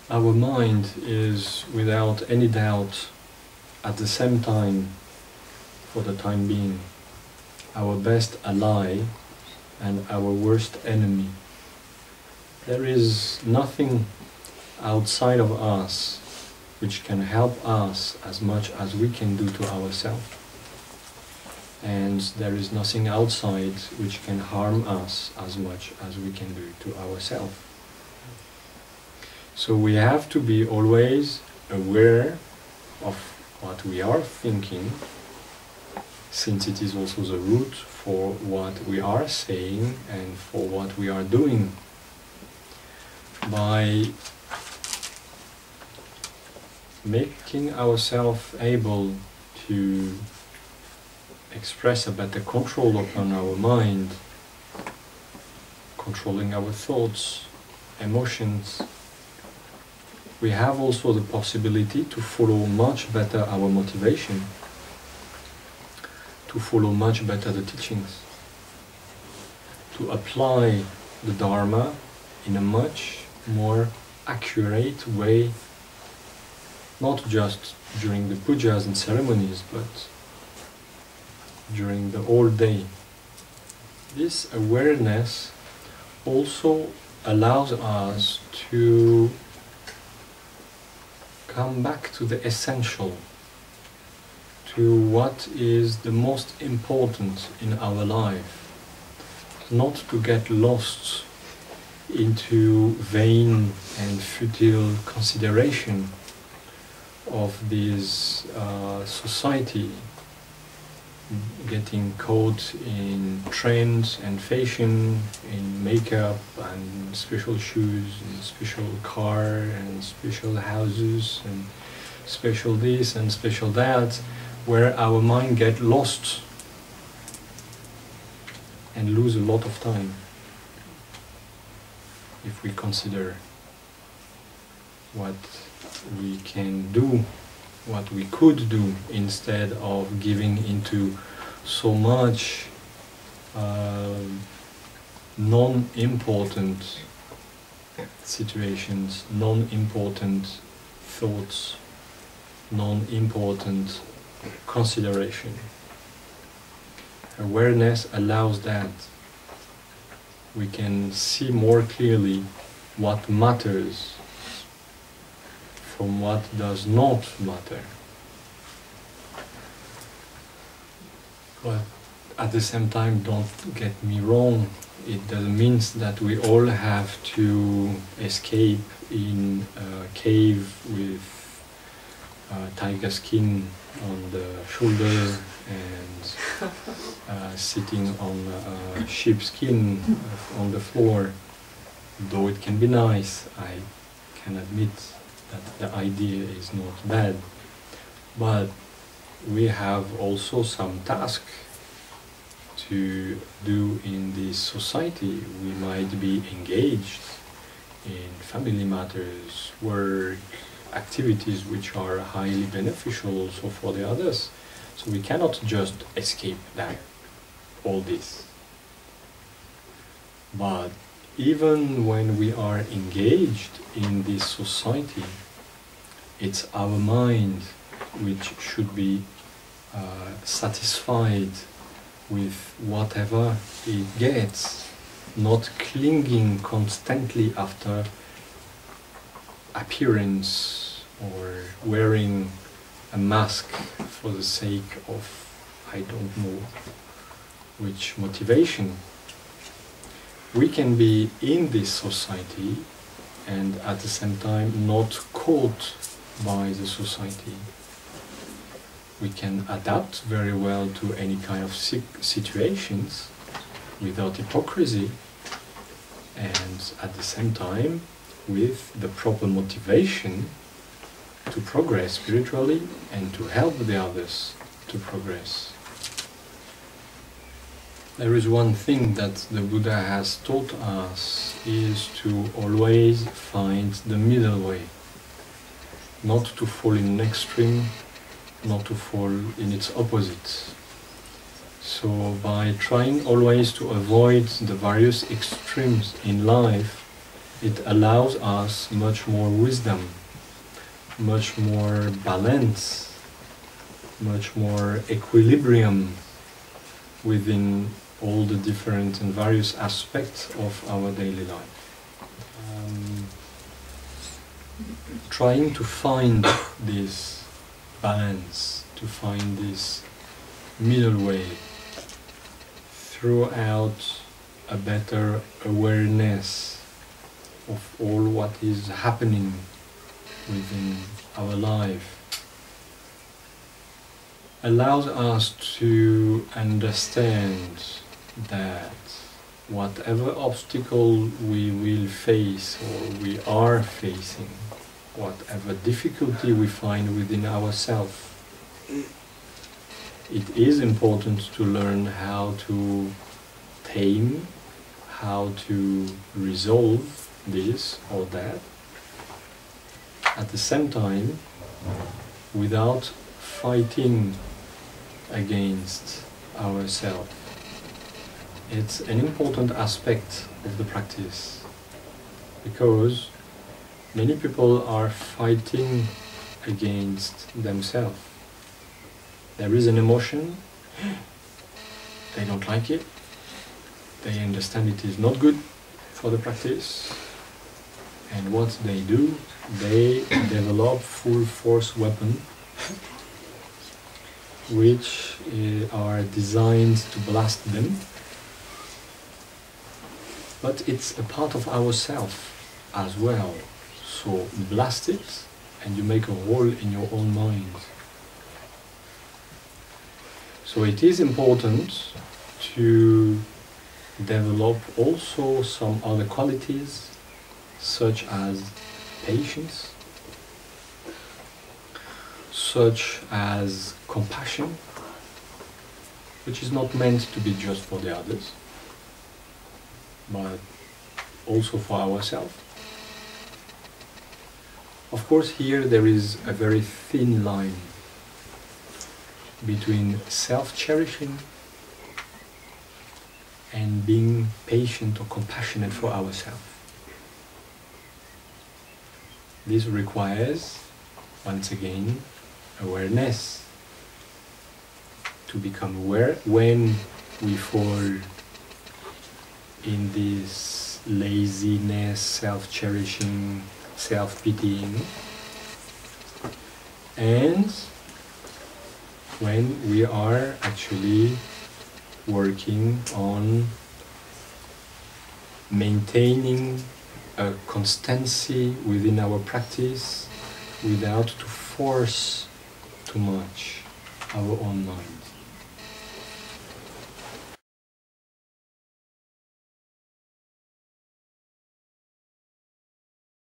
Our mind is, without any doubt, at the same time, for the time being, our best ally and our worst enemy. There is nothing outside of us which can help us as much as we can do to ourselves. And there is nothing outside which can harm us as much as we can do to ourselves. So we have to be always aware of what we are thinking, since it is also the root for what we are saying and for what we are doing. By making ourselves able to express a better control upon our mind, controlling our thoughts, emotions, we have also the possibility to follow much better our motivation, to follow much better the teachings, to apply the Dharma in a much more accurate way, not just during the pujas and ceremonies, but during the whole day. This awareness also allows us to come back to the essential, to what is the most important in our life, not to get lost into vain and futile consideration of this society, getting caught in trends and fashion, in makeup and special shoes and special car and special houses and special this and special that, where our mind gets lost and lose a lot of time if we consider what we can do, what we could do, instead of giving into so much non-important situations, non-important thoughts, non-important consideration. Awareness allows that. We can see more clearly what matters from what does not matter. But at the same time, don't get me wrong, it doesn't mean that we all have to escape in a cave with tiger skin on the shoulder and sitting on sheep skin on the floor. Though it can be nice, I can admit that the idea is not bad, but we have also some task to do in this society. We might be engaged in family matters, work, activities which are highly beneficial also for the others. So we cannot just escape that, all this. But even when we are engaged in this society, it's our mind which should be satisfied with whatever it gets, not clinging constantly after appearance or wearing a mask for the sake of I don't know which motivation. We can be in this society and at the same time not caught by the society. We can adapt very well to any kind of situations without hypocrisy, and at the same time with the proper motivation to progress spiritually and to help the others to progress. There is one thing that the Buddha has taught us, is to always find the middle way, not to fall in an extreme, not to fall in its opposite. So by trying always to avoid the various extremes in life, it allows us much more wisdom, much more balance, much more equilibrium within all the different and various aspects of our daily life. Trying to find this balance, to find this middle way throughout a better awareness of all what is happening within our life allows us to understand that whatever obstacle we will face or we are facing, whatever difficulty we find within ourselves, it is important to learn how to tame, how to resolve this or that, at the same time without fighting against ourselves. It's an important aspect of the practice, because many people are fighting against themselves. There is an emotion, they don't like it, they understand it is not good for the practice, and what they do, they develop full force weapons which are designed to blast them. But it's a part of ourself as well. So blast it and you make a hole in your own mind. So it is important to develop also some other qualities, such as patience, such as compassion, which is not meant to be just for the others, but also for ourselves. Of course, here there is a very thin line between self-cherishing and being patient or compassionate for ourselves. This requires, once again, awareness. To become aware when we fall in this laziness, self-cherishing, self-pitying, and when we are actually working on maintaining a constancy within our practice without to force too much our own mind.